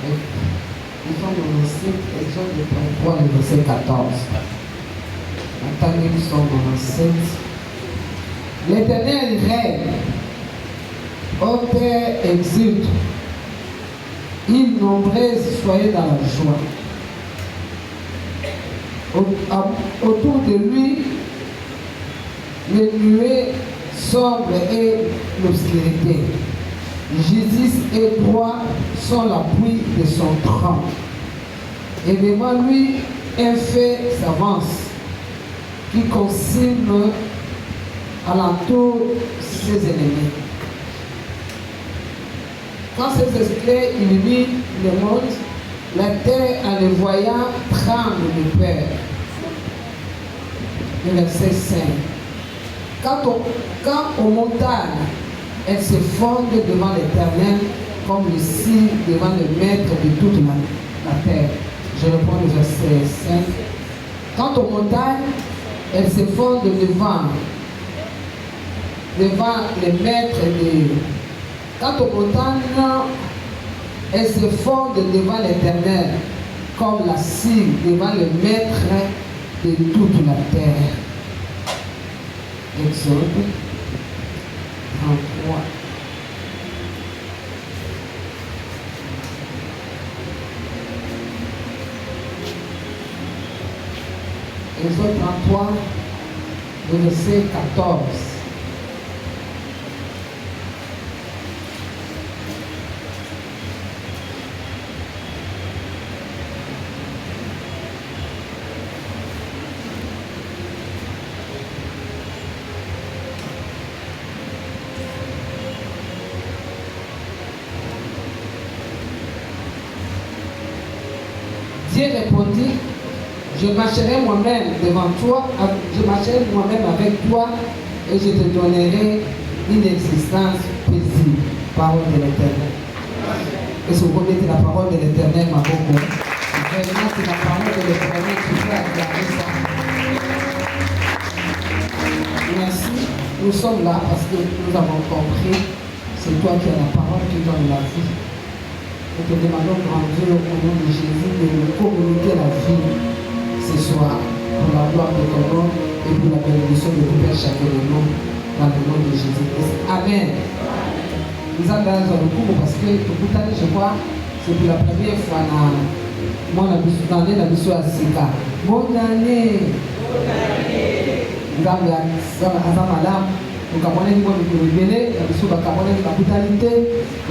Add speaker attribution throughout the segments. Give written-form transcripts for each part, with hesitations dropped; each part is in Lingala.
Speaker 1: Nous sommes dans le site Exode 33, le verset 14. Maintenant, nous sommes dans le site. L'Éternel règne, ô terre exulte, îles nombreuses, soyez dans la joie. Autour de lui, les nuées sombres et l'obscurité. Justice et droit sont l'appui de son trône. Et devant lui, un fait s'avance qui consigne alentour ses ennemis. Quand ces esprits illuminent le monde, la terre en les voyant tremble de peur. Le verset 5. Quand aux montagnes, elles se fondent devant l'Éternel comme le cire devant le maître de toute la terre. Je reprends le verset 5. Quant aux montagnes, elles se fondent devant le maître de... Quant aux montagnes, elles se fondent devant l'Éternel comme la cire devant le maître de toute la terre. Exode 33. Exode 33, le verset 14. Dieu répondit, je marcherai moi-même devant toi, je marcherai moi-même avec toi et je te donnerai une existence paisible. Parole de l'Éternel. Et ce vous mettez la parole de l'Éternel, ma bonne. Vraiment, c'est la parole de l'Éternel qui peut acclamer ça. Merci. Nous sommes là parce que nous avons compris, c'est toi qui as la parole qui donne la vie. Nous te demandons grand Dieu au nom de Jésus de nous communiquer la vie ce soir pour la gloire de ton nom et pour la bénédiction de tout Père chacun de nous dans le nom de Jésus-Christ. Amen. Nous avons dans le coup parce que tout à l'heure, je crois, c'est pour la première fois dans l'année de la mission à Sika. Bonne année. Nous avons madame. Donc, à mon avis, nous avons libéré, la mission de la brutalité,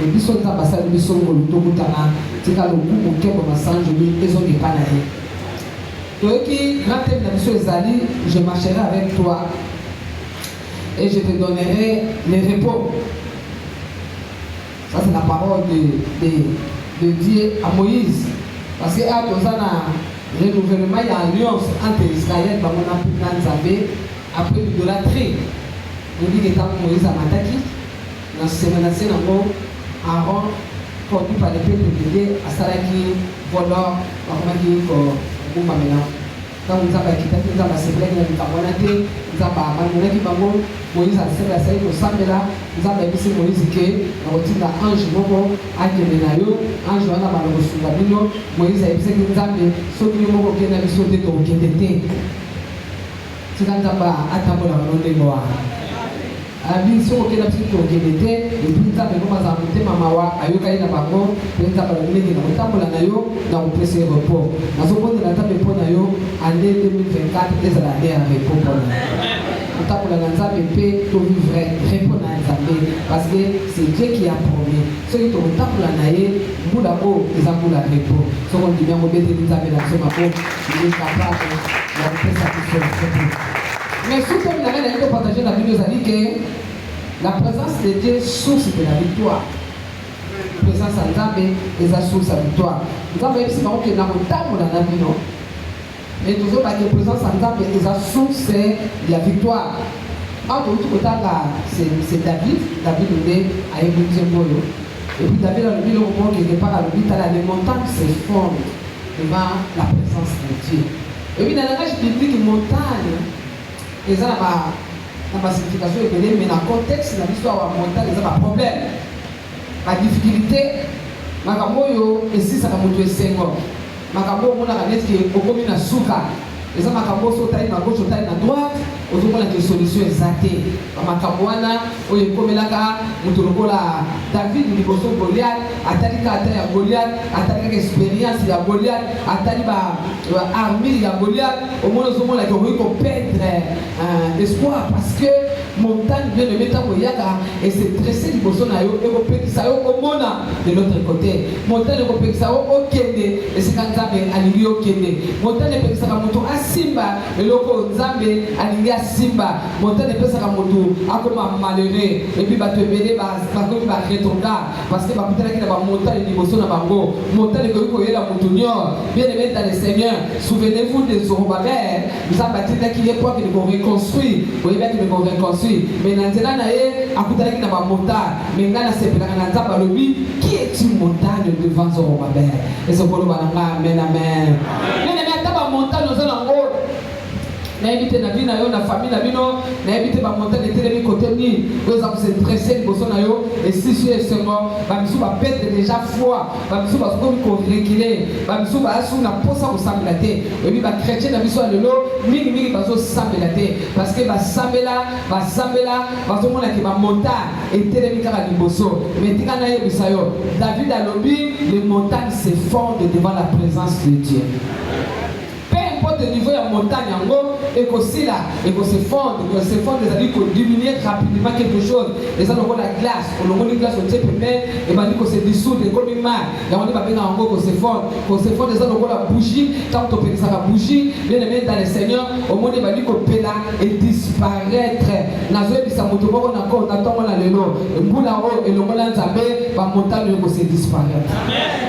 Speaker 1: et nous sommes ambassades de mission de l'Outobutana, c'est qu'à l'eau, on peut comme un sang, je dis, ils ont des panaïs. Donc, grand thème de la mission Ezali, je marcherai avec toi et je te donnerai le repos. Ça, c'est la parole de Dieu à Moïse. Parce que à le renouvellement, il y a une alliance entre Israël et après l'idolâtrie. Nous dit que tant Moïse a mataki, dans ce menacé, Aaron, conduit par les peuples de Dieu, à Salaki, Volor, Mahamadi, Boumamena. Quand nous avons quitté, nous avons assemblé, nous avons monté, nous avons abandonné Moïse a servi à Saïd au Sambela, nous avons dit Moïse que nous avons dit l'ange Momo, Akemenayo, ange Wana Maloro Sugabino, Moïse a dit que nous avons dit que nous avons dit que nous avons dit que nous avons dit que nous avons dit que nous si on a petit peu de et puis ça nous a monté mamawa ayoka ina bango penza para mingi na mutambola nayo na upese repos na sobo de la table pour nayo année 2024 des années à repos pour mutambola na nzambe pe to vivre repos na nzambe parce que c'est Dieu qui a promis ceux qui mutambola naye mbula o ezambula repos so on dit bien on bete nzambe na sema ko il est capable de faire ça. Mais surtout, nous avons partagé la vidéo, ça dit que la présence de Dieu est source de la victoire. La présence de Dieu est la source de la victoire. Nous avons dit que nous avons dit que mais nous avons dit que la présence de Dieu est la source de la victoire. C'est David nous dit à Éboudiemboyo. Et puis David a dit au quelque part à l'hôpital, les montagnes s'effondrent devant la présence de Dieu. Et puis dans le langage biblique, les montagnes, ils ont la signification mais dans le contexte de l'histoire de la montagne, ils ont un problème. La difficulté, Makamoyo et si ça va monter 5 ans. Makambo mona kaneti ke okomi na suka. Eza makambo so taille na gauche, taille na droite, ozomona ke solution ezate. Makambo wana oyo ekomelaka mutu lokola David liboso Goliath, atali ka ata ya Goliath, atali ka expérience ya Goliath, atali ba armure ya Goliath, omona ozomona ke okoki ko perdre espoir parce que montagne bien aimé tango yaka et c'est dressé liboso na yo ekopekisa yo omona de l'autre côté. Montagne ekopekisa yo okende esika Nzambe alingi okende. Montagne epekisaka moto asimba eloko Nzambe alingi asimba. Montagne epesaka moto akoma malheureux et puis bato ebele bakomi ba rétrograde parce que bakutanaki na ba montagne liboso na bango. Montagne ekoki koyela moto nyonso. Bien aimé dans le Seigneur, souvenez-vous de Zorobabel. Nzambe atindaki ye pour qu'il reconstruise. Vous voyez bien qu'il reconstruise. Mais dans ce cas-là, akutalaki na ba montagne. Mais ngana sepelaka na Nzambe alobi qui est une montagne devant Zorobabel. Et ce polo bananga amen amen. Mais na taba montagne ozana ngo na éviter na vie na yo na famille na bino na éviter ba montagne etelemi côté ni oza ko se dresser liboso na yo et si sur ce moment ba misu ba perdre déjà foi ba misu ba ko reculer ba misu ba asu na posa ko sambela te et puis ba chrétien na biso lelo mingi bazo sambela te parce que ba sambela bazo mona ke ba montagne etelemi kaka liboso mais tika na ye bisayo David alobi les montagnes se fondent devant la présence de Dieu. De niveau de montagne et que se fondre, des amis qui diminuer rapidement quelque chose. Les amis la glace, on a une glace au type mais et ben que se dissoudre comme une main. Et on est pas bien en gros que se fondre, des amis la bougie, quand on peut ça la bougie, bien aimé dans le Seigneur, au monde est banni que pela et disparaître. Nazoé bisa motobo on encore on attend on a le nom. Mbula o et le monde nzambe ba montagne que se disparaître.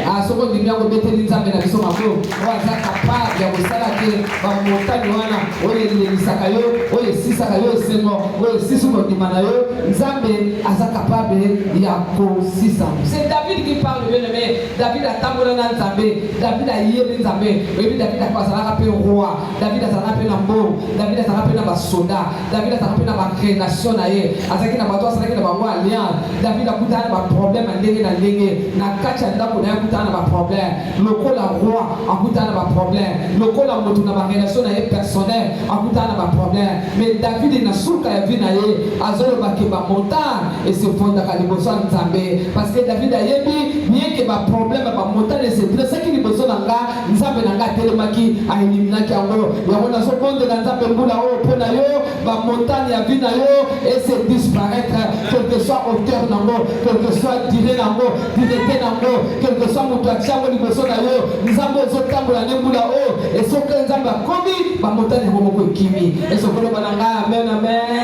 Speaker 1: Ah ce qu'on dit bien on mettre nzambe na biso mako. On va capable ya kosala ke ba montagne wana oye lisaka yo oye sisaka yo sengo oye sisuko dimana yo Nzambe aza capable ya kosisa. C'est David qui parle bien aimé. David a tambola na Nzambe, David a yé Nzambe, et puis David a pasala pe roi, David a sala pe na mbo, David a sala pe na ba soldat, David a sala pe na ba création na ye, azaki na bato asala na ba mwa alliance. David a kutana ba problème ndenge na ndenge, na kacha ndako na kutana ba problème, lokola roi a kutana ba problème, lokola moto na ba relation na ye personnel a kutana ba problème. Mais David na suka ya vie na ye azolo ba ke ba montagne et se fonda ka liboso Nzambe parce que David a yebi bien que ba problème ba montagne se dresse ki liboso na nga Nzambe na nga telemaki a eliminaki yango yango na so bonde na Nzambe mbula o pona yo ba montagne ya vie na yo et se disparaître quel que soit hauteur nango quel que soit durée nango directeur nango quel que soit moto action liboso na yo Nzambe zo tambola ne mbula o et so que Nzambe komi ba montagne ko moko kimi et so ko ba nga amen amen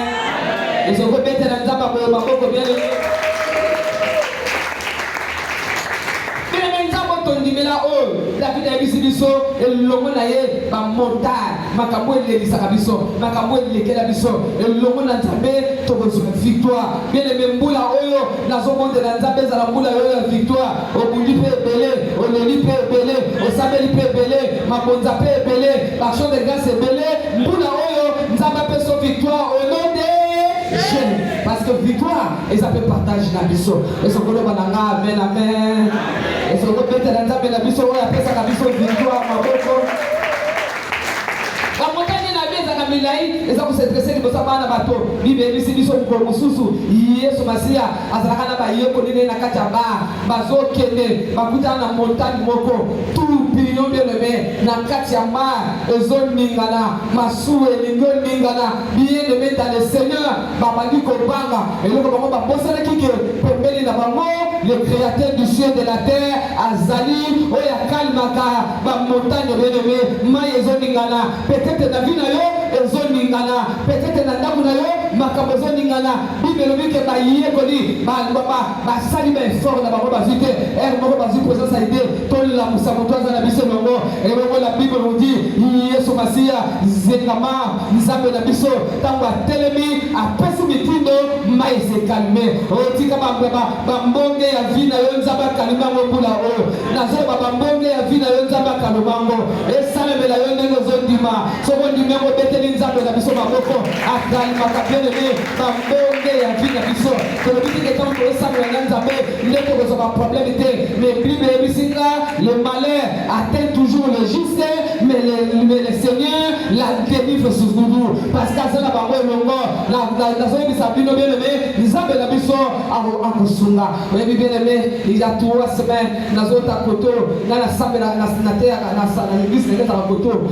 Speaker 1: et so ko bete na Nzambe ko ba ko bien tondimela o David a bisi biso elongo na ye ba montagne makambo elelisaka biso makambo elekela biso elongo na Nzambe tokozwa victoire bien aimé mbula oyo nazomonde na Nzambe ezala mbula oyo ya victoire obundi pe ebele oleli pe ebele osabeli pe ebele mabonza pe ebele baction de grâce ebele mbula oyo Nzambe apeso victoire au nom de Jésus parce que victoire et ça peut partager na biso et so kolo bananga amen amen et so ko bete na Nzambe na biso oya pesa ka biso victoire maboko la montagne na biso ka milai eza ko se dresser liboso bana bato bibe bisi biso ko mususu Yesu Masia azalaka na ba yeko nene na kati ya ba bazokende bakutana na montagne moko tout billion bien aimé na kati ya ma ezoningana masuwe lingo ningana bien aimé dans le Seigneur babandi ko banga eloko bango ba bosana kike pembeni na bango le créateur du ciel de la terre azali oya kalmaka ba montagne bien aimé ma ezoningana peut-être na vie na yo ezoningana peut-être na ndaku na yo makambo ezoningana bibelo bike ba yekoli ba sali ba effort na bango bazite moko bazite présence à aider tout la musamotoza na biso bango et bango la Bible nous dit Yesu Masia zengama Nzambe na biso tango atelemi apesi mitindo mai se calme otika ba mbonge ya vie na yo Nzambe kalima mbula o nazo ba mbonge ya vie na yo Nzambe kalobango esalemela yo ndenge zondima soko ndimeko beteli Nzambe na biso maboko akalima kapelele ba mbonge ya vie na biso tolobi te tant que osambela na nzambe ndeko kozwa problème te mais Bible ebisinga le malheur atteint toujours le juste mais le Seigneur la délivre sous nous parce que ça na bango elongo na zoyebisa bino bien aimé nzambe na biso akosunga oyebi bien aimé il y a 3 semaines nazota koto na sambela na terre na l'église na koto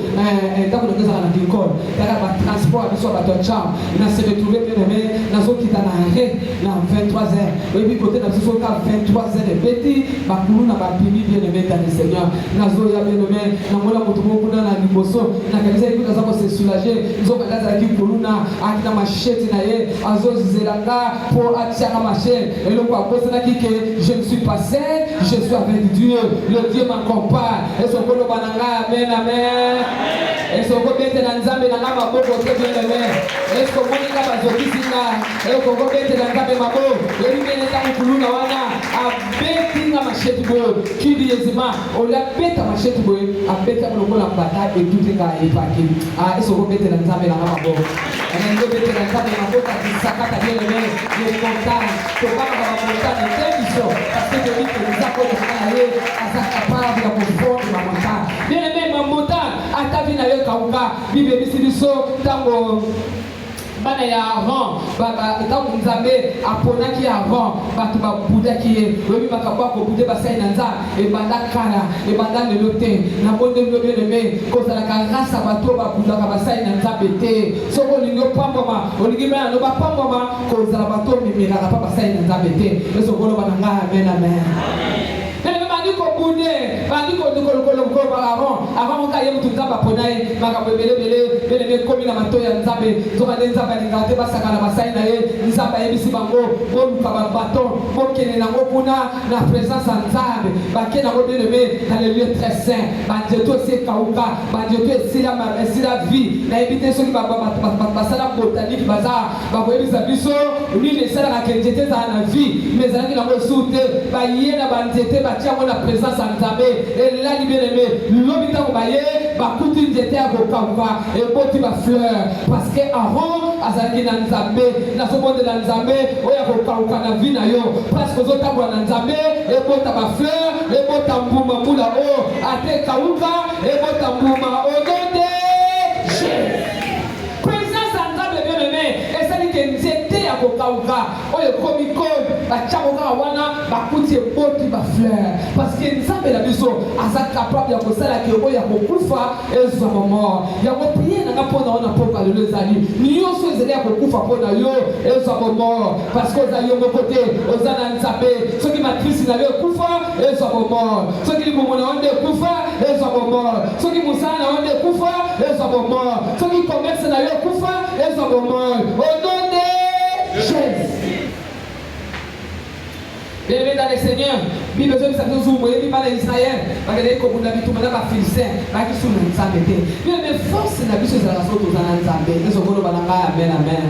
Speaker 1: ndako na na dikor kaka ba transport biso ba tocham na se retrouver bien aimé nazokita na arrêt na 23h oyebi côté na biso ka 23h de beti bakulu na bapimi bien aimé dans le Seigneur nazoya bien aimé na mola moto moko na liboso na kanisa ikuta zako se soulager nzoka kaza ki kuluna akina machete na ye azozelanga pour atiaka machete eloko akosa kike je ne suis pas seul je suis avec Dieu le Dieu m'accompagne et son kolo bananga amen amen et son kobete na nzambe na ngama boko te bien aimé et son monika bazokisinga et son kobete na nzambe mabo yebi bene ta kuluna wana abeti na machete bo kidi yezima ola beta machete bo abeta lokola mbata et tout est epaki et son kobete na nzambe na ngama boko ndio bete na nzambe na boko sakata bien aimé le montagne to baba ba montagne tébiso parce que Dieu dit nous a connu aller à sa capable de confort de la montagne bien aimé ma montagne atavi na yo kauka bible bisibiso tango bana ya avant baba tango nzambe aponaki avant batu ba budaki webi bakabwa ko bude basai na nza e banda kala e banda lelote na bonde bien aimé kozala ka grâce bato ba budaka basai na nzambe te soko lingo pamboma olingi mena no ba pamboma kozala bato mimira ka basai na nzambe te eso kolo bananga amen amen avant on kaye mutu nzamba ponaye makambo belebele komi na mato ya nzambe zoba de nzamba lingate basaka na basai na ye nzamba yebisi bango boluka ba baton bokene nango kuna na présence ya nzambe bake nango bien-aimé dans le lieu très saint banjeto esi kauka banjeto esila vie na ebite soki basala botanique baza bakoyebisa biso l'huile esalaka ke nzete ezala na vie mais ezalaki nango esu te baye na banzete batiango na présence ya nzambe elali bien-aimé lobi ntango baye bakuti nzete ya kokauka eboti bafleur parce que aron azalaki na nzambe nazobondela nzambe oyo akokauka na vie na yo parce que ozotambola na nzambe ebota bafleur ebota mbuma mbula oyo ate kauka ebota mbuma odonde présence ya nzambe bien-aimé esali ke nzete ya kokauka oyo ekomi kode batiakoka wana bakuti eboti bafleur parce que nzambe na biso aza capable ya kosala ke oyo ya kokufa ezwama mort yango priere nanga mpona wana mpoka lelo ezali nyonso ezali ya kokufa mpona yo ezwama mort parce que ozali yo moko te oza na nzambe soki matrisi na yo ekufa ezwama mort soki libumu na yo nde ekufa ezwama mort soki mosala na yo nde ekufa ezwama mort soki commerce na yo ekufa ezwama mort au nom de Jésus. Bien-aimé dans le Seigneur, Bible besoin de ça nous ouvre, il parle d'Israël, parce que comme on a vu tout le monde va Philistin, parce qu'ils sont dans Nzambe. Bien-aimé, force na biso za la soto za Nzambe, nous sommes bananga amen amen.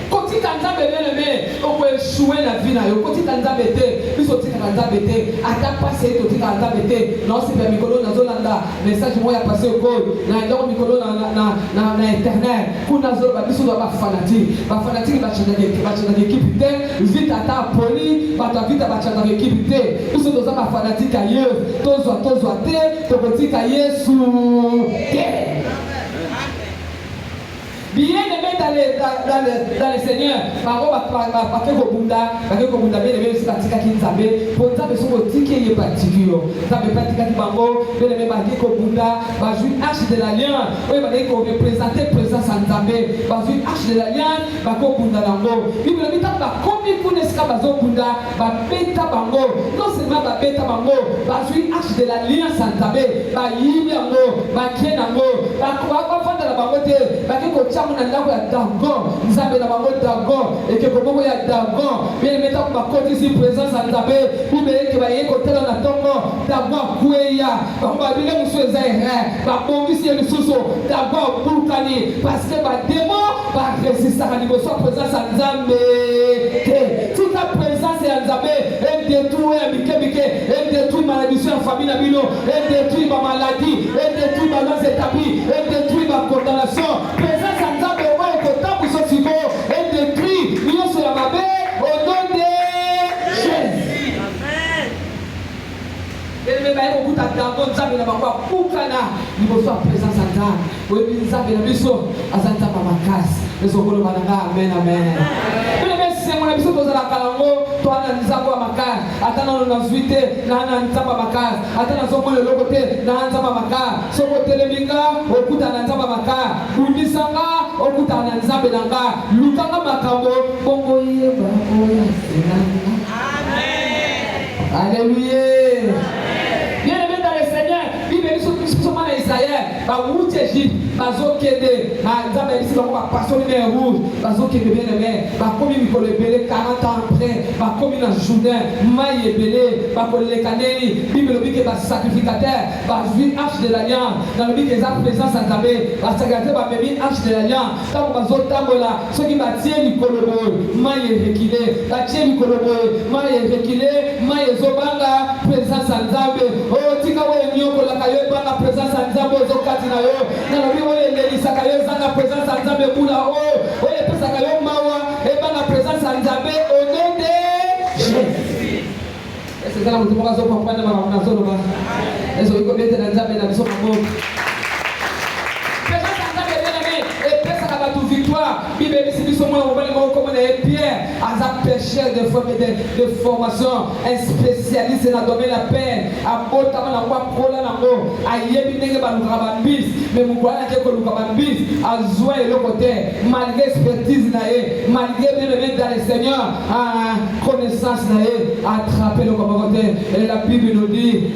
Speaker 1: Quand tu Nzambe bien-aimé, on peut échouer la vie na yo. Quand tu Nzambe te, biso tika Nzambe te, ata passer to tika Nzambe te. Non c'est pas mikolo na zolanda, message moi ya passer au code. Na ndako mikolo na internet. Kuna zo ba biso ba fanatique. Ba fanatique ba chana d'équipe te, vite ata poli, ba ta vita bachana l'équipe te biso toza ba fanatique ailleurs tozwa te tokotika Yesu te bien-aimé dans le Seigneur bango bake kobunda bien-aimé esi batikaki nzambe mpo nzambe soki otiki ye batiki yo nzambe mpe atikaki bango bien-aimé bake kobunda bazwi arche de l'alliance oyo bakei korepresente présence ya nzambe bazwi arche de l'alliance bakobunda nango bible elobi ntango bakomi kuna esika bazobunda babeta bango non seulement babeta bango bazwi arche de l'alliance ya nzambe bayibi yango bakie nango bafandela bango te bake kotia na ndako ya Dagon nzambe na bango Dagon ekeko moko ya Dagon bien metako bakotisi présence ya nzambe bibeleke baye kotela na tongo Dagon kweya bango babile mosu eza babongisi ye lisusu Dagon bulukani parce que bademo baresistaka liboso ya présence ya nzambe te tika présence ya nzambe edétruit ya mikemike edétruit malédiction ya famille na bino edétruit bamaladi edétruit balance établi edétruit bacondamnation présence ya nzambe oyo kotambuso siko edétruit nyonso ya Bien-aimé, beaucoup d'attendons, nous avons la Poukana, nous avons la présence à Dieu. Oui, nous avons la mission à Zanta Pamakas. Nous avons le Mananga, Amen, Amen. Bien-aimé, c'est mon émission dans la Kalango, toi, nous avons la Makas, attendons nos suites, nous avons la Makas, attendons le côté, nous avons la Makas, sur le côté de Minga, au coup de la Makas, Bundisanga, au coup de la Nzabelanga, Lukanga Makambo, Bongoye, Baboya, Amen. Alléluia. Bien-aimé dans le Seigneur, Bible dit sur Israël, route Égypte, Bazokede, Nzambe ici donc va passer les rouge, Bazokede bien-aimé, comme il faut le belé 40 ans après, comme il a Jourdain, maille belé, comme les canels, Bible dit que va sacrificateur, va jouer arche de l'alliance, dans le but que sa présence à Tabé, va sacrificateur va bénir arche de l'alliance, quand on va zotambola, ceux qui va tirer du colobo, maille reculé, va tirer du colobo, maille reculé, maille zobanga, présence à Nzambe, oh tika we nyoko la kayo banga présence à Nzambe zokati na yo, na lobi we lelisa kayo zanga présence à Nzambe bula oh, we pesa kayo mawa, e banga présence à Nzambe au nom de Jésus. Est-ce que ça vous demande à comprendre ma zone là? Est-ce que vous connaissez Nzambe na biso mamo? Présence à Nzambe bien-aimé, et pesa ka batu victoire, Bible dit biso moi on va le comme on Pierre, as pêcheur de formation, un spécialiste dans le domaine de la paix, à Botama na kwa kola na ngo, a yebi ndenge ba lukaba bis, mais mukwana ke ko lukaba bis, a zoa et le côté, malgré expertise na ye, malgré bien le dans le Seigneur, à connaissance na ye, attraper le côté. Et la Bible nous dit,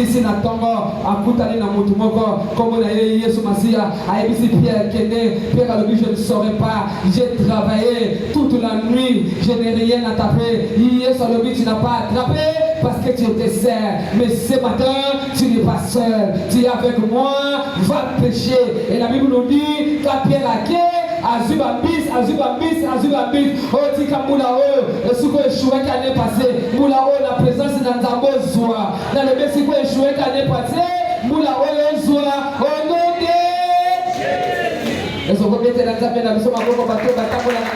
Speaker 1: si na tongo, a kutani na mutu moko, comme on a Yesu Masia, a ebisi Pierre Kene, Pierre a dit je ne saurais pas, j'ai travaillé toute la nuit, je n'ai rien à taper. Hier sur le but, tu n'as pas attrapé parce que tu étais seul. Mais ce matin, tu n'es pas seul. Tu es avec moi, va pécher. Et la Bible nous dit qu'à Pierre Laquet, Azubabis, oh tika moula oh, et ce qu'on échoué qu'année passée, moula oh la présence dans ta zoa. Dans le baiser qu'on échoué qu'année passée, moula oh zoa, oh non de. Et ce qu'on mettait dans ta main, la mission m'a beaucoup battu, battu la main.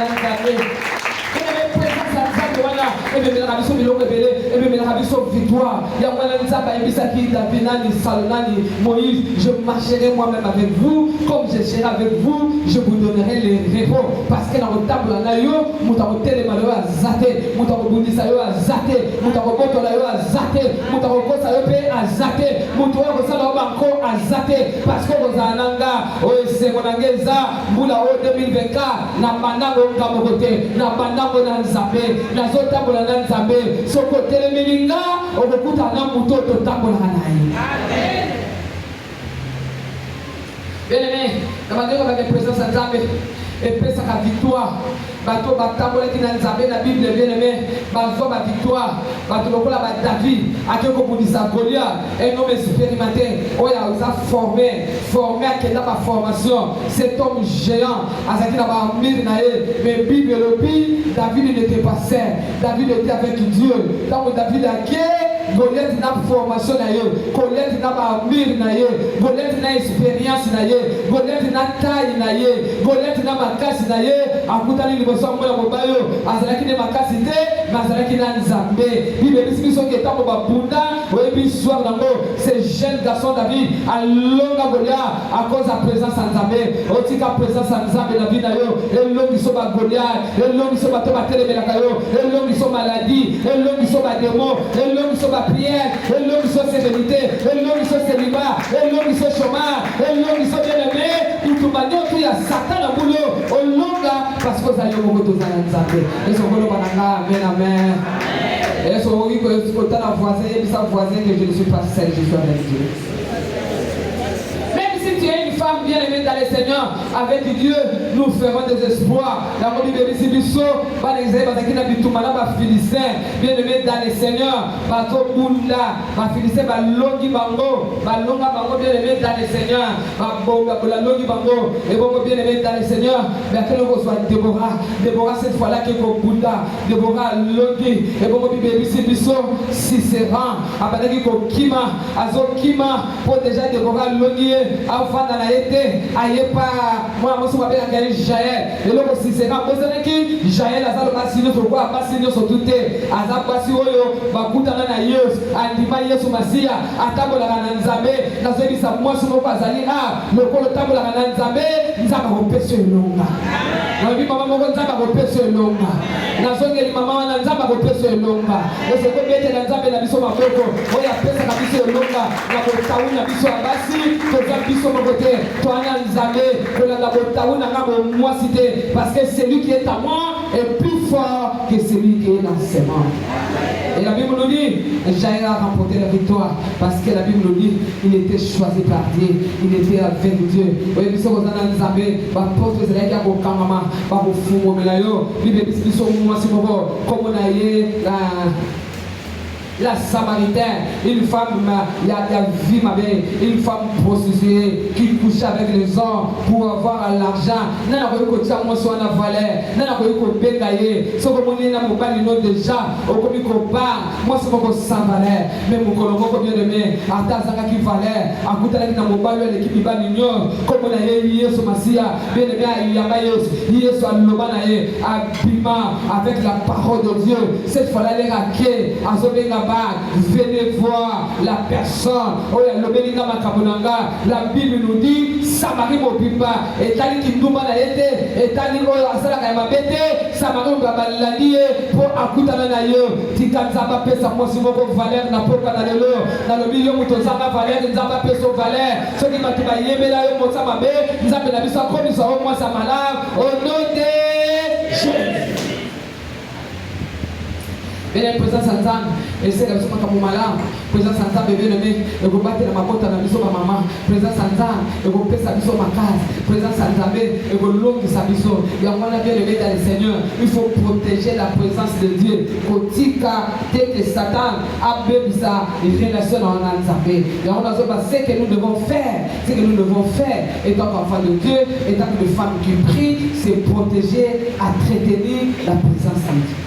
Speaker 1: Et bien la mission biloko belé, et bien la mission victoire. Il y a moi nzamba ebisa ki Davinani Salonani Moïse, je marcherai moi-même avec vous, comme je serai avec vous, je vous donnerai les réponses. Parce que dans le table là yo, mutako telemalo azate, mutako bundisa yo azate, mutako botola yo azate, mutako kosa yo pe azate, mutako kosala banko azate, parce que ozananga o semonangeza mbula o 2024 na bandango ngamokote, na bandango na nzambe, na zotambola na nzambe, soko telemelinga okokuta na muto totambola naye. Amen. Bien-aimé, na bandeko ba présence à nzambe et pesa ka victoire. Bato batambola ki na nzambe na Bible bien-aimé, bazo ba victoire, bato lokola ba David, akeko budisa Goliath, un homme expérimenté, oya oza formé à quelle ba formation, cet homme géant, azaki na ba mire na ye, mais Bible le dit, David n'était pas seul, David était avec Dieu. Quand David a guerre, Goliath n'a formation na ye, Goliath n'a ba mire na ye, Goliath n'a expérience na ye, Goliath n'a taille na ye, Goliath n'a makasi na ye, akutani liboso mwana mobayo, azalaki ne makasi te, mazalaki na nzambe. Bible dit biso ke tango ba bunda, oyebi soir nango, ce jeune garçon David a longa Goliath à cause de la présence en nzambe. Otika présence en nzambe na vie na yo, elongi so ba Goliath, elongi so ba to ba telemelaka yo, elongi so maladie, elongi so ba démon, elongi so ba prière, elongi so sérénité, elongi so célibat, elongi so chômage, elongi so bien-aimé, tout banyo tu ya Satan na boulot, olonga parce que ça yo moko to za nzambe. Et so kolo bananga, amen amen. Et so oui que tu as voisin, et ça voisin que je ne suis pas seul, je suis avec Dieu. Tu es une femme bien-aimée dans le Seigneur, avec Dieu, nous ferons des espoirs. La Bible dit biso, par exemple, parce qu'il a dit tout malin, ma Philistin, bien-aimé dans le Seigneur, bato bunda, ma Philistin, ma longi bango, bien-aimé dans le Seigneur, ma bonga, la longi bango, et bon bien-aimé dans le Seigneur, mais à quel moment soit Déborah cette fois-là qui est au bunda, Déborah longi, et bon Bible dit biso, si c'est rang, à part qu'il kima, azo kima, pour déjà Déborah longi, avant dans la été, aïe pas, moi, je m'appelle Angeli Jaël. Et là aussi, c'est quand vous savez qui Jaël a ça le bassino sur quoi, bassino sur tout est, à ça bassino, bakuta na Yesu, andima Yesu Masia, atabo la kananzabe, na zebi sa moi sur quoi zali ah, le kolo tabo la kananzabe, nzaba kopesio longa. Na bi mama moko nzaba kopesio longa. Na zongeli mama wana nzaba kopesio longa. Ese ko bete na nzabe na biso maboko, oya pesa na biso longa, na kotauna biso abasi, toza biso mokote, toana nzabe, kola na kotauna ngabo mwasi te, parce que celui qui est à moi est plus fort que celui qui est dans ses mains. Et la Bible nous dit, Jaël a remporté la victoire parce que la Bible nous dit, il était choisi par Dieu, il était avec Dieu. Oui, nous sommes dans les amis, porte Israël qui a au Kamama, au Fumo Melayo, nous sommes comme on a eu la Samaritaine, une femme, il y a vie ma belle, une femme prostituée qui couchait avec les hommes pour avoir l'argent. N'a pas eu que ça, moi, soit en valeur. N'a pas eu que bégayer. Sauf que mon nez n'a pas déjà. Au commis qu'on part, moi, c'est mon sans valeur. Mais mon colombo, bien aimé, à Tazaka qui valeur, à Koutala qui n'a pas eu l'équipe, il va mignon. Comme on a eu hier sur Massia, bien aimé, il y a Mayos, hier sur Alobanaye, à Bima, avec la parole de Dieu. Cette fois-là, les raquets, à Zobenga. Venez voir la personne. La Bible nous dit Samarie Mobimba et Tali Kinduma na été et Tali Asala Kamabete Samarie Babalani pour Akutana na yo Tikanzaba pesa mosi moko valeur na poka na lelo na le milieu mutozanga valeur nzamba peso valeur ce qui m'a tuba yebela yo motsa mabe nzambe na biso ko biso au moins sa malade au nom de Jésus. Bien présence ensemble et c'est comme ça comme malade présence ensemble bien aimé et vous battez la makota na biso maman présence ensemble et vous pesa biso makaz présence ensemble et vous longue sa biso il y a bien aimé dans le Seigneur il faut protéger la présence de Dieu kotika dès que Satan a bébisa une relation en ensemble et on a ce que nous devons faire étant enfants de Dieu étant une femme qui prie c'est protéger à entretenir la présence de Dieu.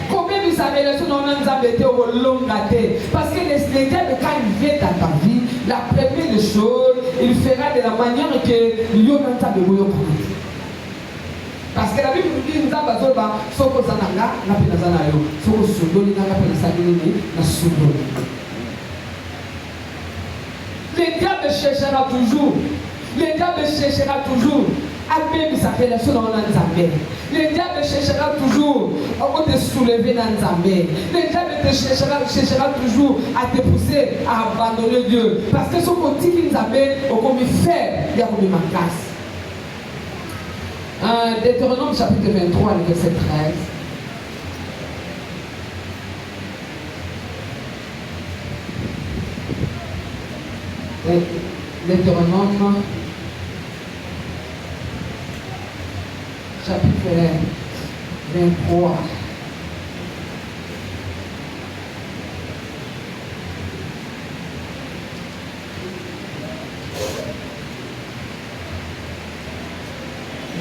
Speaker 1: Combien de sa relation non embêté au long gâté? Parce que les diable quand il vient dans ta vie, la première des choses, il fera de la manière que l'on entend de vous. Parce que la Bible nous dit, nous avons besoin de soko zananga, na pena zanayo, soko sundoli na pena sanini na sundoli. Le diable cherchera toujours. Le diable cherchera toujours. Même sa relation dans l'Anzambé. Le diable cherchera toujours à te soulever dans l'Anzambé. Le diable cherchera toujours à te pousser à abandonner Dieu. Parce que ce côté qui nous avait, au comme fait, il y a comme ma casse. Deutéronome chapitre 23, le verset 13. Deutéronome chapitre 23.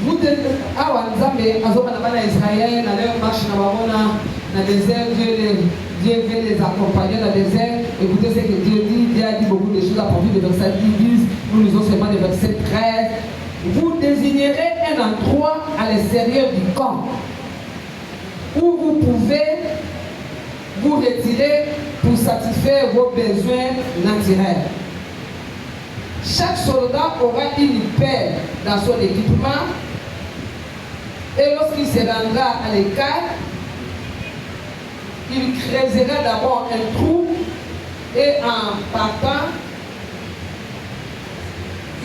Speaker 1: Vous êtes à Wanzambe, à Zobanabana Israël, à leur marche dans le désert, Dieu vient les accompagner dans le désert. Écoutez ce que Dieu dit. Dieu a dit beaucoup de choses à partir du verset 10. Nous lisons seulement le verset 13. Vous désignerez un endroit à l'extérieur du camp où vous pouvez vous retirer pour satisfaire vos besoins naturels. Chaque soldat aura une paire dans son équipement et lorsqu'il se rendra à l'écart, il creusera d'abord un trou et en partant,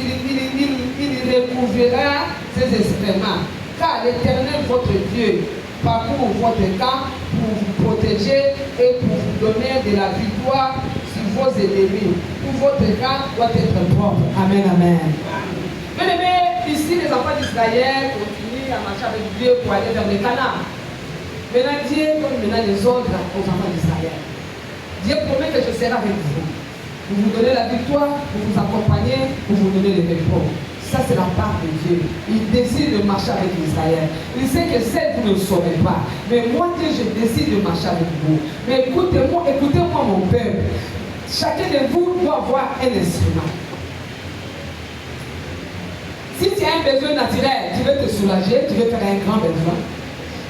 Speaker 1: il recouvrira ses excréments. Car l'Éternel, votre Dieu, parcourt votre camp pour vous protéger et pour vous donner de la victoire sur vos ennemis. Tout votre camp doit être propre. Amen, amen. Bien aimé, ici les enfants d'Israël continuent à marcher avec Dieu pour aller vers le Canaan. Maintenant, Dieu donne maintenant les ordres aux enfants d'Israël. Dieu promet que je serai avec vous. Vous vous donnez la victoire, vous vous accompagnez, vous vous donnez les repos. Ça, c'est la part de Dieu. Il décide de marcher avec Israël. Il sait que celle vous ne saurez pas. Mais moi, Dieu, je décide de marcher avec vous. Mais écoutez-moi, mon peuple. chacun de vous doit avoir un instrument. Si tu as un besoin naturel, tu veux te soulager, tu veux faire un grand besoin,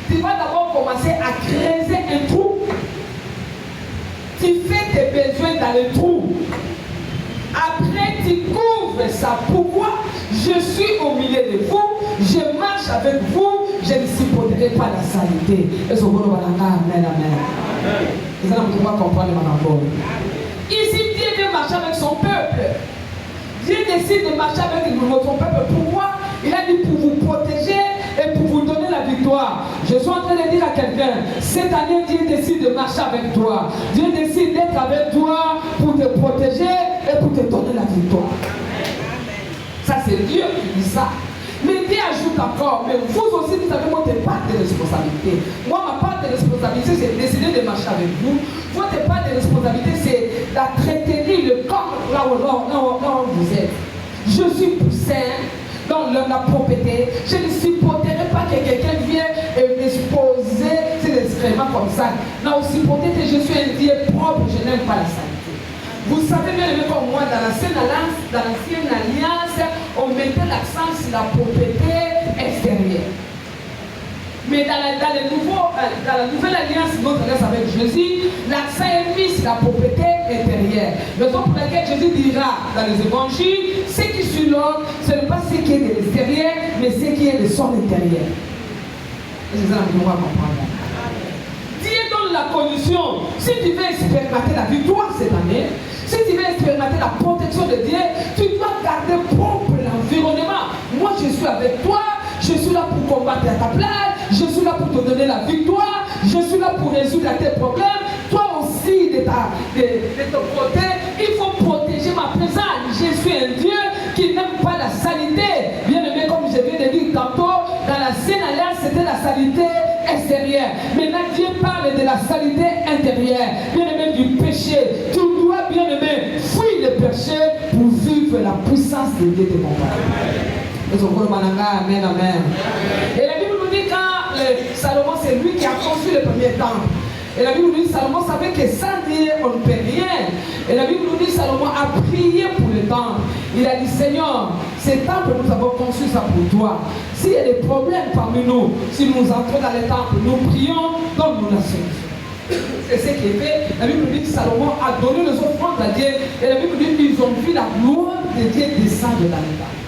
Speaker 1: tu vas d'abord commencer à creuser un trou. Tu fais tes besoins dans le trou. Après, tu couvres ça. Pourquoi? Je suis au milieu de vous, je marche avec vous, je ne supporterai pas la saleté. Et ce qu'on va amen, amen. Et ça, on va comprendre ma parole. Ici, Dieu veut marcher avec son peuple. Dieu décide de marcher avec son peuple. Pourquoi? Il a dit pour vous protéger et pour vous donner la victoire. Je suis en train de dire à quelqu'un, cette année, Dieu décide de marcher avec toi. Dieu décide d'être avec toi pour te protéger et pour te donner la victoire. Ça, c'est Dieu qui dit ça. Mais Dieu ajoute encore, mais vous aussi, vous avez votre part de responsabilité. Moi, ma part de responsabilité, c'est de décider de marcher avec vous. Votre part de responsabilité, c'est d'entretenir le corps là où vous êtes. Je suis poussé dans la propriété. Je ne supporterai pas que quelqu'un vienne exposer ces excréments comme ça. Non, supporter que je suis un Dieu propre, je n'aime pas la saleté. Vous savez bien comme moi, dans l'ancienne alliance, on mettait l'accent sur la propriété extérieure. Mais dans la nouvelle alliance, notre alliance avec Jésus, l'accent est mis sur la propriété intérieure. Raison pour laquelle Jésus dira dans les évangiles, ce qui est sur l'homme, ce n'est pas ce qui est de l'extérieur, mais ce qui est de son intérieur. Et c'est ça que nous devons comprendre. Dieu donne la condition. Si tu veux expérimenter la victoire cette année, si tu veux expérimenter la protection de Dieu, tu dois garder propre l'environnement. Moi, je suis avec toi. Je suis là pour combattre à ta place. Je suis là pour te donner la victoire. Je suis là pour résoudre tes problèmes. Toi aussi, de ton côté, il faut protéger ma présence. Je suis un Dieu qui n'aime pas la saleté. Bien aimé, comme je viens de dire tantôt, dans la Sainte Alliance, c'était la saleté extérieure. Maintenant, Dieu parle de la saleté intérieure. Bien aimé, du péché. Tu dois, bien aimé, fuir le péché pour vivre la puissance de Dieu de mon Père. Amen, amen. Et la Bible nous dit quand Salomon, c'est lui qui a construit le premier temple. Et la Bible nous dit Salomon savait que sans Dieu on ne peut rien. Et la Bible nous dit Salomon a prié pour le temple. Il a dit Seigneur, ce temple nous avons construit ça pour toi. S'il y a des problèmes parmi nous, si nous entrons dans le temple, nous prions, donne-nous la solution. C'est ce qui est fait. La Bible nous dit que Salomon a donné les offrandes à Dieu. Et la Bible nous dit qu'ils ont vu la gloire de Dieu descendre dans le temple.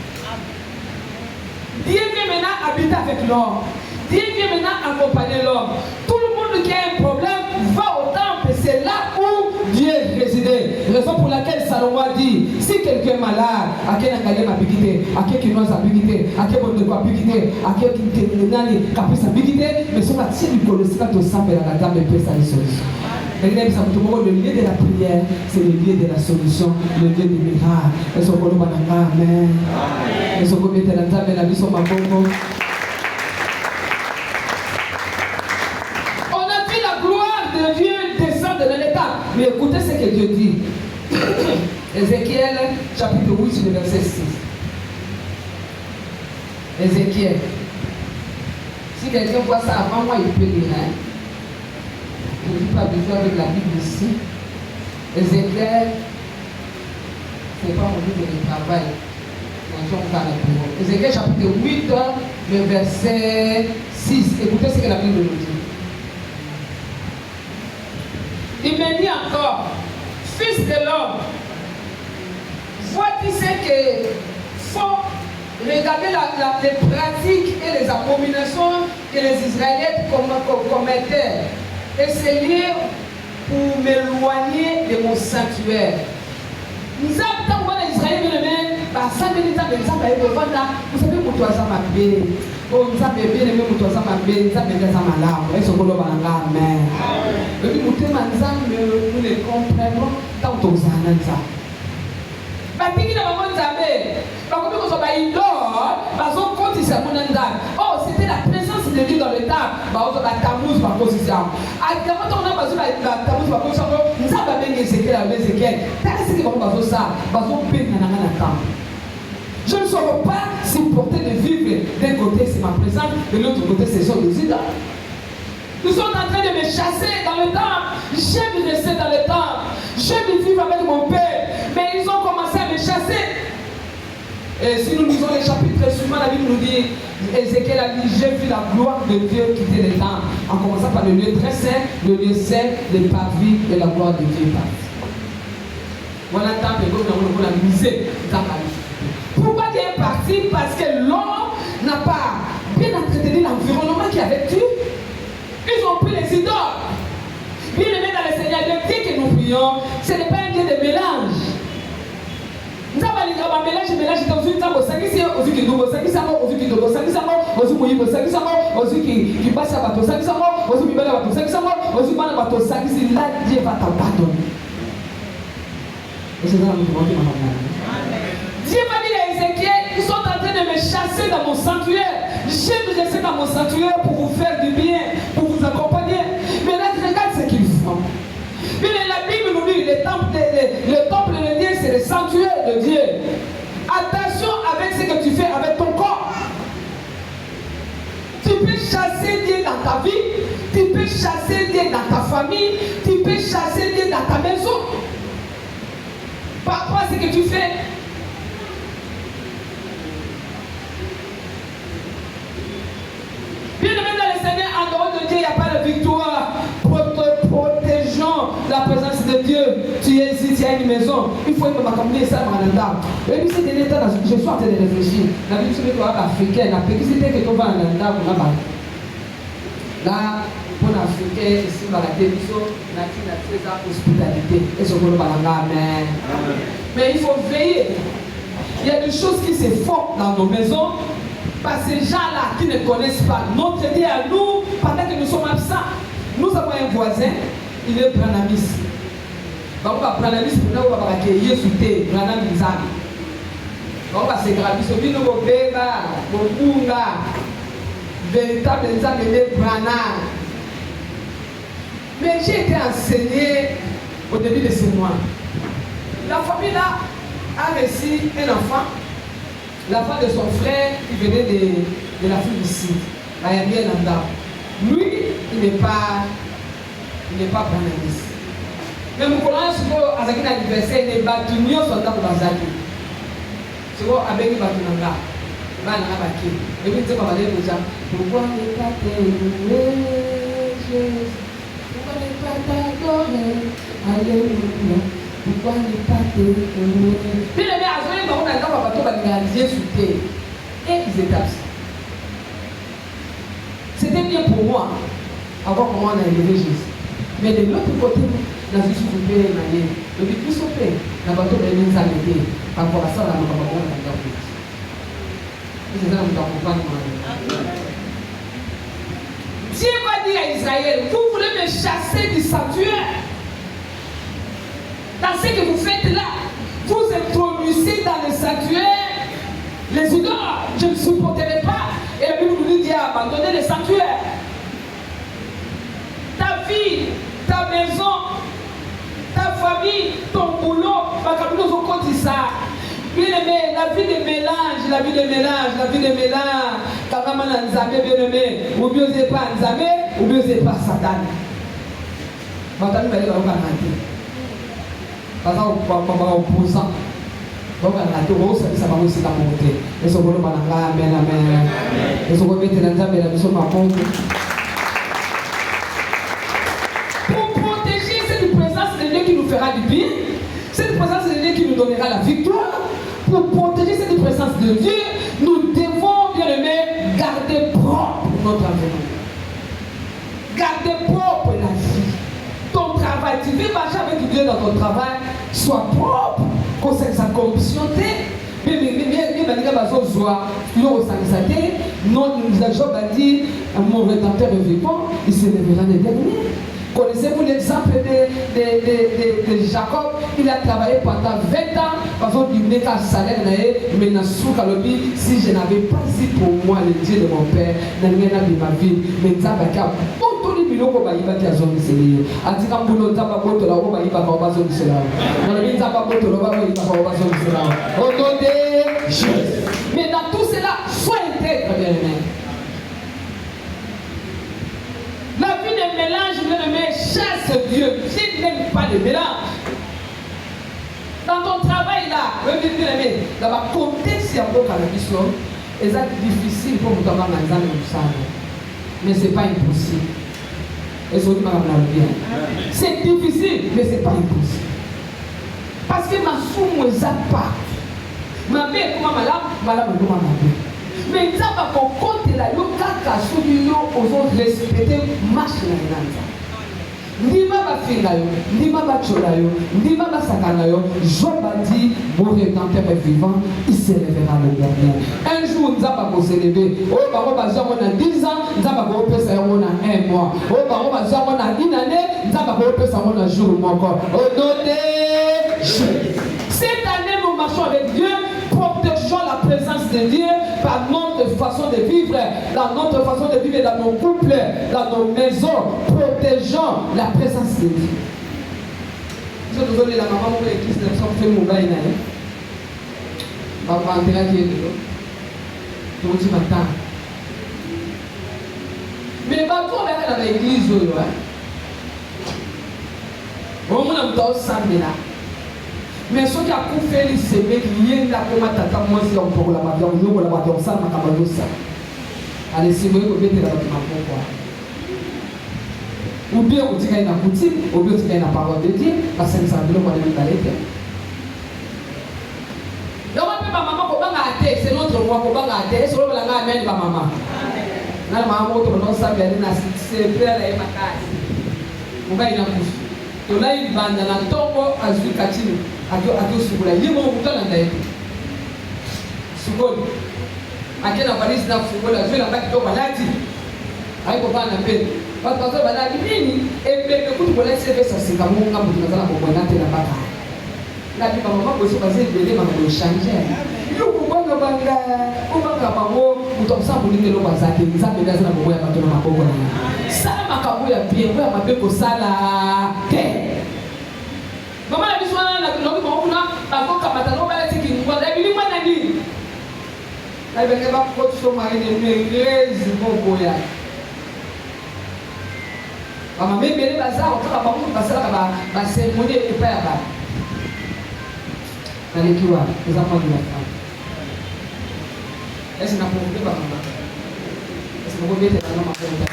Speaker 1: Dieu vient maintenant habiter avec l'homme. Dieu vient maintenant accompagner l'homme. Tout le monde qui a un problème va au temple. C'est là où Dieu résidait. Raison pour laquelle Salomon a dit, si quelqu'un est malade, à quel engagé m'a bigité, à quel qui nous a bigité, à quel bon de quoi bigité, à quel qui n'a pas sa bigité, mais sur la tienne du colossique, quand on s'appelle à la table de paix, ça les solutions. Le lieu de la prière, c'est le lieu de la solution, le lieu du miracle. Et son bon amen. Et son bon éternel, la vie sur ma bonne. On a vu la gloire de Dieu descendre dans l'état. Mais écoutez ce que Dieu dit. Ézéchiel, chapitre 8, verset 6. Ézéchiel. Si quelqu'un voit ça avant moi, il peut lire. Je n'ai pas besoin avec la Bible ici. Ézéchiel, c'est pas mon livre de travail. Ézéchiel chapitre 8, le verset 6. Écoutez ce que la Bible nous dit. Il me dit encore, fils de l'homme, vois-tu ce que faut regarder les pratiques et les abominations que les Israélites commettaient. Et c'est lié pour m'éloigner de mon sanctuaire. Nous avons les Israéliens, vous savez, nous avons bien aimé mon toisa ma belle, nous avons bien aimé et ce qu'on a amen. Et puis nous les comprenons tant aux anansa. Oh, c'était la présence de Dieu dans le temps. Je ne saurais pas supporter de vivre. D'un côté, c'est ma présence, de l'autre côté, c'est son désir. Nous sommes en train de me chasser dans le temps. J'aime rester dans le temps. J'aime vivre avec Et si nous lisons les chapitres très souvent, la Bible nous dit, Ézéchiel a dit, j'ai vu la gloire de Dieu quitter les temps, en commençant par le lieu très saint, le lieu saint, les parvis et la gloire de Dieu partie. Voilà, on a misé. Pourquoi Dieu est parti? Parce que l'homme n'a pas bien entretenu l'environnement qui est avec lui. Ils ont pris les idoles. Bien aimé dans le Seigneur, le Dieu que nous prions, ce n'est pas un Dieu de mélange. Nous avons un mélange, Dieu va t'abandonner. Dieu m'a dit à Ézéchiel, ils sont en train de me chasser dans mon sanctuaire. J'aime rester dans mon sanctuaire pour vous faire du bien, pour vous accompagner. Mais là, regarde ce qu'ils font. Mais la Bible nous dit, le temple de Dieu, c'est le sanctuaire de Dieu. Attention avec ce que tu fais avec ton corps. Tu peux chasser Dieu dans ta vie, tu peux chasser Dieu dans ta famille, tu peux chasser Dieu dans ta maison. Par rapport à ce que tu fais. Bien aimé dans le Seigneur, en dehors de Dieu, il n'y a pas de victoire. Protégeons la présence de Dieu. Tu es ici, tu as une maison. Il faut que m'accompagner ça dans l'anda. Et puis c'est des états, je suis en train de réfléchir. La vie sur le africain, la péquisité que tu vas dans l'anda pour la là, pour l'Africain, ici, dans la télévision, la hospitalité. Et ce qu'on va amen. Mais il faut veiller. Il y a des choses qui se font dans nos maisons. Par ces gens-là qui ne connaissent pas notre Dieu à nous, pendant que nous sommes absents. Nous avons un voisin, il est Branamis. On va Branamis pour nous, on va accueillir sous thé, Branamis. On va se graver sur lui, nous allons béba, Bobunga, véritable exemple de Brana. Mais j'ai été enseigné au début de ce mois. La famille là a reçu un enfant. L'enfant de son frère qui venait de l'Afrique du Sud, la Yamie Nanda. Lui, il n'est pas Branamis. Mais mon collègue, à son anniversaire, il est battu, il est soldat pour Bazaki. C'est quoi, avec Batunanga, il va en abaquer. Et puis, tu sais, on va dire aux gens, pourquoi ne pas t'aimer, Jésus? Pourquoi ne pas t'adorer? Alléluia. Pourquoi ne pas t'aimer? Puis les mères, ils ont réalisé sous terre. Et ils étaient absents. C'était bien pour moi, avoir comment on a élevé Jésus. Mais de l'autre côté, la vie sous le père est le but plus au père, la bateau de l'ennemi a été. Par rapport à ça, la maman a été. C'est ça que nous accompagnons. Dieu va dire à Israël, vous voulez me chasser du sanctuaire. Dans ce que vous faites là, vous introduisez dans le sanctuaire les idoles. Je ne supporterai pas. Et la Bible nous dit abandonner le sanctuaire. Ta vie, ta maison, ta famille, ton boulot, bien aimé, la vie de mélange, la vie de mélange, la vie de mélange. Quand maman a Nzamé, bien aimé, ou bien c'est pas Nzamé, ou bien c'est pas Satan. Maintenant, nous allons regarder. Parce qu'on va opposant. Donc, ça va aussi la montée. Et ce qu'on va amen, amen. Et ce qu'on va mettre dans la mission de ma pompe. Pour protéger cette présence de Dieu qui nous fera du bien, cette présence de Dieu qui nous donnera la victoire, pour protéger cette présence de Dieu, nous devons, bien aimé, garder propre notre environnement. Garder propre la vie. Ton travail, tu veux marcher avec Dieu dans ton travail, sois propre. Quand ça corruption, mais Job a dit, mon rédempteur est vivant, il se lèvera les derniers. Connaissez-vous l'exemple de Jacob? Il a travaillé pendant 20 ans, parce qu'il n'est qu'à salaire, mais si je n'avais pas dit pour moi le Dieu de mon père, dans ma vie, mais ça va faire. Biloko bayiba ti azongi seli atika mbulo nzamba boto la oba yiba ba bazongi sela na le nzamba boto la oba yiba ba bazongi sela au nom de Jésus. Mais dans tout cela, sois intègre, bien-aimé. La vie de mélange, bien-aimé, chasse Dieu. Dieu n'aime pas le mélange. Dans ton travail là, bien-aimé, dans ma contexte ici à Boka la mission, c'est difficile pour nous avoir un examen comme ça. Mais ce n'est pas impossible. C'est difficile, mais ce n'est pas impossible. Parce que ma somme est pas. Ma mère comment malade comment mais ça va pour compter la yoka celui aux respecter marche la nana. Ndima ba finga yo, ndima ba chola yo, ndima ba sakana yo. Job a dit mon rédempteur est vivant, il se lèvera le dernier. Un jour nous avons célébré. Oh baro ba zamo na 10 ans, nous avons pesa yo na 1 mois. Oh baro ba zamo na 1 année, nous avons pesa yo na jour encore. Oh noté. Cette année nous marchons avec Dieu. Protégeons la présence de Dieu par notre façon de vivre, dans notre façon de vivre dans nos couples, dans nos maisons. Protégeons la présence de Dieu. Je vous donne la maman pour l'église de son fait mon bain. Papa Andrea qui est là. Donc tu m'attends. Mais pas tout dans l'église. On a tout samedi là. Mais ce qui a fait les semer, il y a une tata moi si on peut la battre, on joue la battre, on s'en va caballer ça. Allez, c'est vrai que vous êtes là pourquoi. Ou bien vous tirez une boutique, ou bien vous tirez une parole de Dieu, parce que ça veut dire qu'on est dans l'éther. Donc on peut pas maman pour pas gâter, c'est notre roi pour pas gâter, c'est le la main de maman. Na maman auto non ça bien na c'est père et ma case. On va y aller. To là il bande na tombo azui katini. Ado sukula yimo mutana ndaye sukoli akena balisi na kufungola zwe la baki to balati haiko bana mbele watu wazo balati nini embele kutu bola sebe sa sikamunga mutu nazala ko bonate na baka la bipa mama ko so baze bele mama ko changer yo ko banga banga ko banga bango mutu msambu lingelo bazate nzambe ndazana ko boya bato na maboko na sala makabu ya bien ko ya mabeko sala te. Maman a besoin de la maman avant qu'Amatano va être qui nous voit. La Bible m'a dit. La Bible va porter son mari de mérèse mon boya. Maman même les bazar, on va pas passer là va cérémonie et pas là. Dans les kiwa, les enfants de la femme. Est-ce qu'on a pour vous maman? Est-ce que vous mettez la maman pour vous?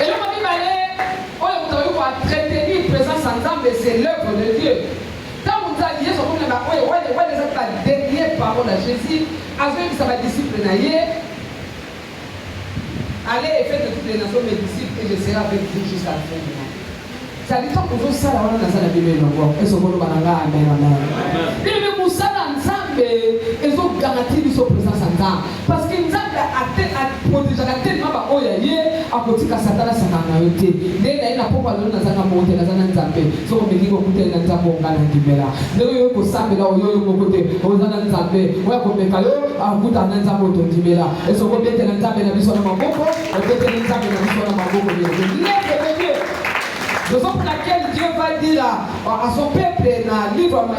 Speaker 1: Et là on va aller traiter une présence ensemble, c'est l'œuvre de Dieu. Quand vous avez dit, la dernière parole à Jésus, avec sa disciple, allez et faites de toutes les nations mes disciples et je serai avec vous jusqu'à la fin du monde. Ça dit tant que vous savez, on a la Bible et ce qu'on va amen, amen. Mais vous savez ensemble, ils ont garanti leur présence ensemble. Parce que nous avons protégé tellement à côté de Satan, Satan a été. Dès qu'il n'a pas parlé de Satan, monté dans un zappé. So, on me dit qu'on peut être dans un bon gars qui est là. Nous avons samedi là, on a côté, on a un zappé. On a comme caillou, à bout d'un zappé qui est là. Et so, on peut être dans un zappé dans le son de ma bouche, on peut être dans un zappé dans le son de ma bouche. C'est pour laquelle Dieu va dire à son peuple dans le livre de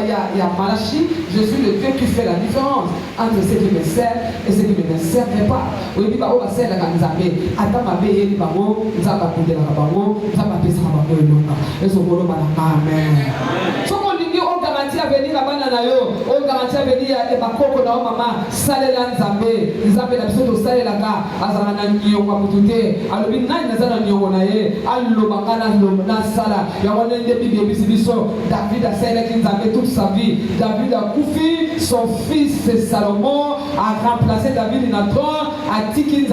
Speaker 1: Malachi, je suis le Dieu qui fait la différence entre ceux qui me servent et ceux qui ne me servent pas. On dit on va servir la Nzambe. Attends ma paix, bango, Nzamba kude la bango, Nzamba pesa bango elonga. Et ce qu'on va amen. So on dit on garantit à venir à banana yo, on garantit à venir à bakoko na mama, sale la Nzambe, Nzambe na biso to sale la ga, azana na nyonga mutute, alobi nani nazana nyongo na ye, allo bangana lo Sala, David a servi toute sa vie. David a couffé, son fils Salomon a remplacé David dans le trône, a dit qu'il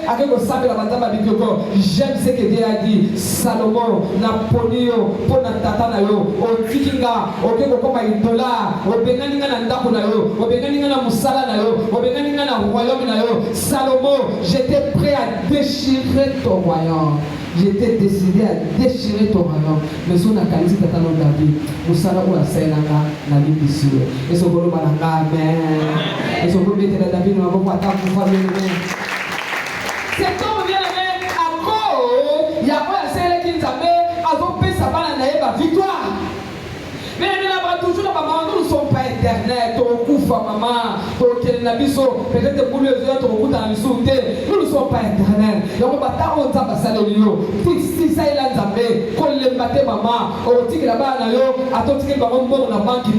Speaker 1: avec le sable la bataille de Dieu. J'aime ce que Dieu a dit. Salomon, Napoléon, pour Natatanayo, au Tikinga, au Kekokoma Idola, au Benganinga Nandakunayo, au Benganinga Mussalanayo, au Benganinga Royaume Nayo. Salomon, j'étais prêt à déchirer ton royaume. J'étais décidé à déchirer ton royaume. Mais si on a qualifié ta talon David, nous savons où la scène la vie d'ici. Et ce qu'on va amen. Et ce qu'on va David, nous avons pas tant pour faire le cet homme vient avec à cause, il y a pas la scène qui nous avait adopté sa balle à victoire. Mais nous n'avons toujours pas maman, nous ne sommes pas éternels. Ton coup, maman, ton Nabiso, peut-être pour les autres, au bout d'un sauté, nous ne sommes pas éternels. Donc, bata on t'a passé le lieu. Si ça est là, Zambé, qu'on les maté maman, au tigre là-bas, à ton tigre, maman, on a manqué,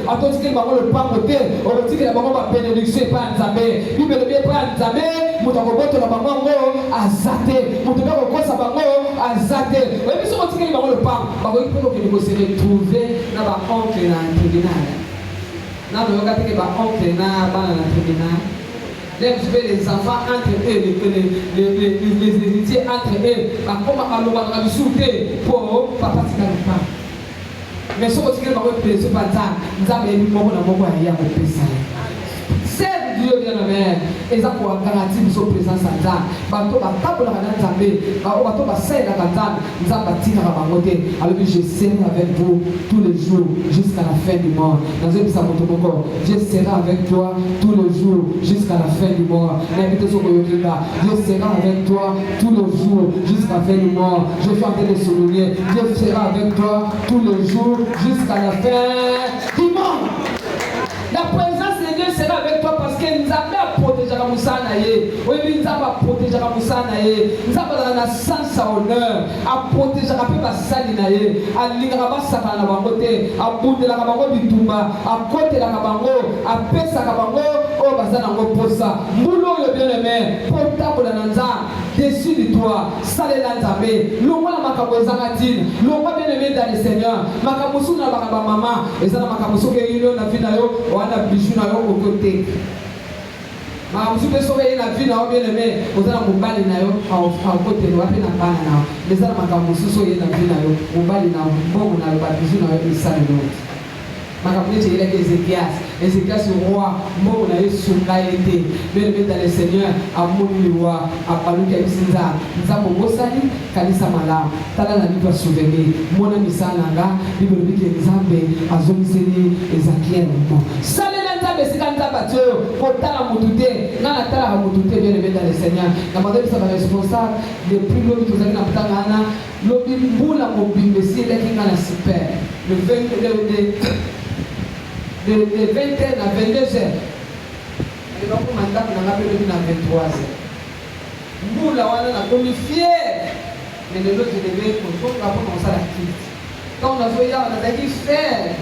Speaker 1: à ton tigre, maman, le pain côté, au tigre, maman, ma bénédiction, pas Zambé. Lui, mais le bien pas Zambé, Moutakoboto, la maman, à Zate, Moutakoboto, sa maman, à Zate. Oui, mais si on tigre, maman, le pain, il faut que nous se retrouver dans la honte et dans le tribunal. Non, mais regardez que ma oncle est dans le tribunal. Les enfants entre eux, les héritiers entre eux, comment on va souter pour papa qui n'a pas. Mais ce que vous avez fait, pas ça. Nous avons eu mon amour à y avoir fait ça. C'est Dieu bien aimé. Et ça pour garantir notre présence à Dieu. Bateau va taper la canne Zambé. Bateau va serrer la canne. Nous avons bâti la bangoté. Alors je serai avec vous tous les jours jusqu'à la fin du mois. Dans un épisode de mon corps, je serai avec toi tous les jours jusqu'à la fin du mois. L'invitation que je serai avec toi tous les jours jusqu'à la fin du mois. Je suis en train de souligner. Je serai avec toi tous les jours jusqu'à la fin du mois. La présence de Dieu sera avec toi parce que nous avons protégé la Moussanaye. Oui, nous avons protégé la Moussanaye. Nous avons la sens à honneur. À protéger la paix Salinaye. À l'Ingraba Sakana Bangote. À Bout de la Kabango Bitumba. À côté la Kabango. À Pesa Kabango. Oh, Bazana Posa. Moulo le bien-aimé. Portable Nanza. Dessus de toi. Salé Nanzamé. L'homme la Makabo Zangatine. L'homme bien-aimé dans le Seigneur. Makamousou na Bakaba Maman. Et ça, Makamousou qui est na Finayo. Wana bijou na yo côté. Ma musu pe sauver la vie na bien aimé, ozana mobali na yo au côté wa pe na bana na. Les ala makamusu so ye na vie na yo, mobali na mbongo na ba bijou na yo isa no. Makamusu ile ke Ézéchias roi, mbongo na yo sunga été. Bien aimé dans le Seigneur, amoni roi, apaluka bisinza. Nzambo mosali kanisa malamu. Tala na bible souvenir. Mona misala nga, bible biki nzambe azomiseli Ezekiel. Salela nzambe sikanta batyo, kotala mutute, na tala mutute bien aimé dans le Seigneur. Na madame ça va responsable depuis l'homme qui vous a na tangana, lobi mbula mobimbe si leki ngana super. Le 21 à 22 heures. Et donc, on m'a dit à 23 heures. Nous, là, on a commis fier. Mais de l'autre, je devais commencer à la quitte. Quand on a fait, on a dit fier.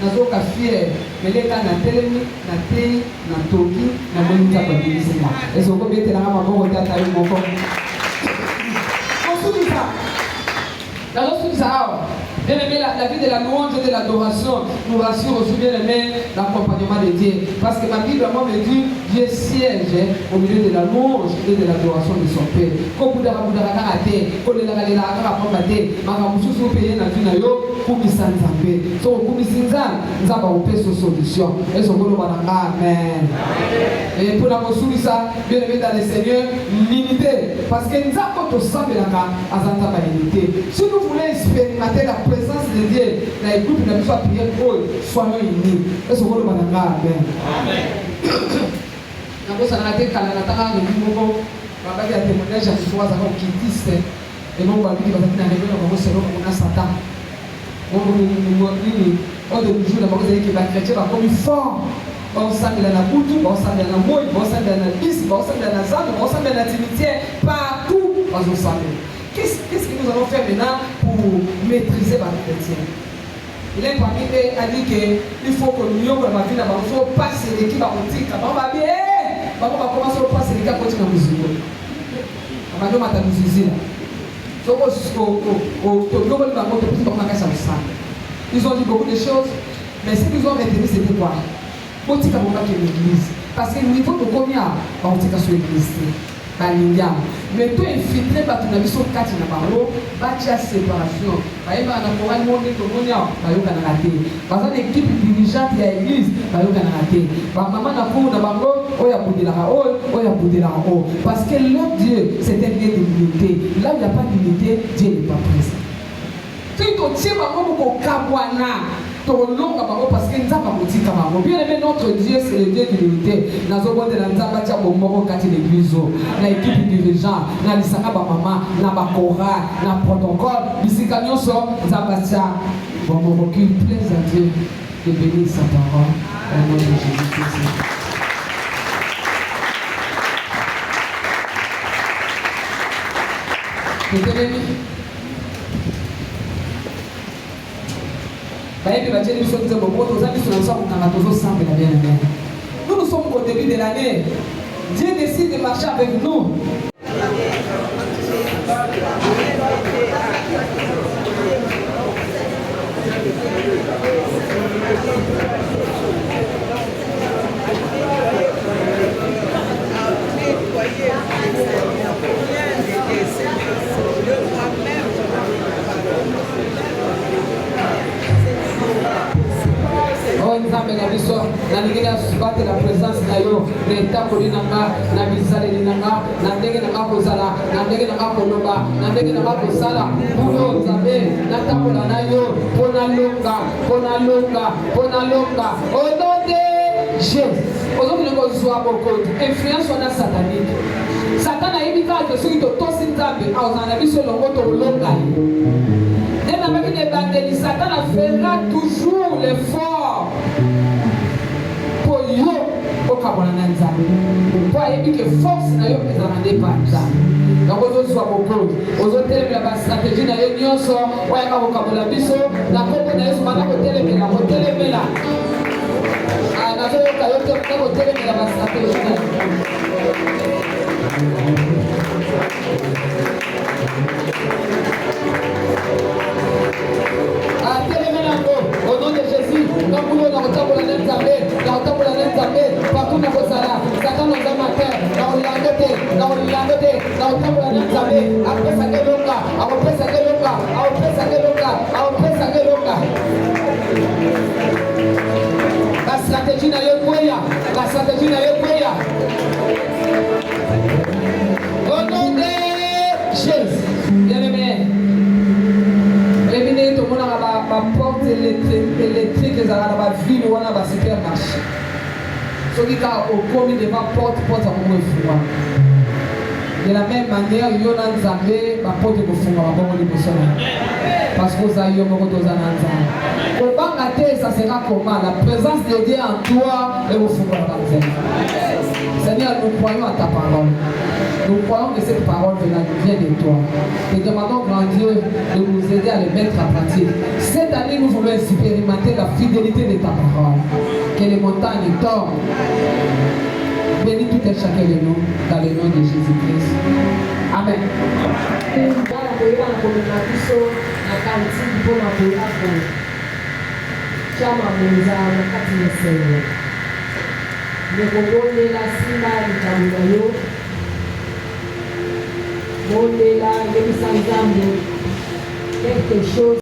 Speaker 1: On a dit fier. Mais les gars, on a télé, on a té, on a toki, on a bonne table de l'Église. Et ce qu'on peut être là, on va regarder mon corps. On se dit ça. Dans le ça, bien aimé, la vie de la louange et de l'adoration nous rassure aussi bien aimé l'accompagnement de Dieu. Parce que ma Bible me dit Dieu siège au milieu de la louange et de l'adoration de son Père. Comme vous avez dit, comme vous avez dit, vous payez la vie de pour nous s'enzamer. So, pour nous s'enzamer, nous avons une solution. Et ce que nous avons amen. Et pour la solution, bien aimé dans le Seigneur, l'unité. Parce que nous avons tout ça, l'unité. Si nous voulons expérimenter la présence de Dieu dans les groupes de la prière, soyons unis. Et ce que nous avons amen. Nous avons arrêté quand on a témoignage à François qui dit et non, on va dire que nous avons un Satan. On va dire que comme fort. On s'en met dans la boutou, on s'en met dans la mouille, on s'en met dans la piste, on s'en met dans la zone, on s'en met dans la cimetière, partout, on s'en met. Qu'est-ce que nous allons faire maintenant pour maîtriser la chrétien? Il est parmi eux a dit qu'il faut que nous ayons la vie là-bas, il faut passer l'équipe à boutique, on va bien, on va commencer à passer l'équipe à boutique à musique. On va dire à musique là. Ils ont dit beaucoup de choses, mais ce qu'ils ont retenu, c'était quoi? Boutique à l'église. Parce que le niveau de combien on tika sur l'église. Mais toi, infiltré par ton avis sur 4 na baro, bâtir séparation. Par exemple, on a monté ton monia, par exemple, on a raté. Par exemple, l'équipe dirigeante de l'église, par exemple, on a raté. Par maman n'a pas de baro, on a boudé la haut, on a boudé la haut. Parce que l'autre Dieu, c'est un Dieu d'unité. Là où il n'y a pas d'unité, Dieu n'est pas présent. Si tu tiens au Kabwana, parce que bien aimé notre Dieu, c'est le Dieu de l'unité. Nous avons de la Nzambatia au Moro Kati l'église, l'équipe dirigeante, la Lisaka Maman, la Bakora, la protocole, Bisikagnon sort, Nzambatia. Bon, on recule, plaise à Dieu de bénir sa parole. Au nom de Jésus-Christ. Nous nous sommes au début de l'année. Dieu décide de marcher avec nous. La présence d'ailleurs, l'état polinanga, la misale linanga, la ndege na kozala, la ndege na koloba, la ndege na kozala, pour zabe, la tabola nayo, pona longa, au nom de Jésus. Aujourd'hui nous avons beaucoup influence on a satanique. Satan a évité que ceux qui te tossent nzambe, a osana biso longo to longa. Satan fera toujours l'effort pour yo au Kabbalah Nzambe. Pour aider que force na yo ezamande par Nzambe. Donc aux soit beaucoup. Aux autres la stratégie na yo nyonso, oya ka Kabbalah biso, na kombo na Yesu mana ko telemela. Ah na zo ka yo ko telemela ba stratégie. Au nom de Jésus, nous voulons dans le temps pour la Nzambe, partout dans vos salles, Satan nous a maté, dans le langoté, dans le temps pour la Nzambe, après ça que l'onga, après ça que l'onga. La stratégie n'a pas. Au nom de Jésus, bien-aimé. Tout le monde a ma porte électrique et la ville où on a un supermarché. Ce qui est au commis de ma porte à mon froid. De la même manière, il y a un Nzambe, ma porte de froid, ma porte de froid. Parce que vous avez eu un porte de Nzambe. Au bangaté, ça sera comment? La présence de Dieu en toi et au froid. Seigneur, nous croyons à ta parole. Nous croyons que cette parole vient de toi. Et demandons, grand Dieu, de nous aider à le mettre en pratique. Cette année, nous voulons expérimenter la fidélité de ta parole. Que les montagnes tombent. Bénis tout et chacun de nous dans le nom de Jésus-Christ. Amen.
Speaker 2: Quelque chose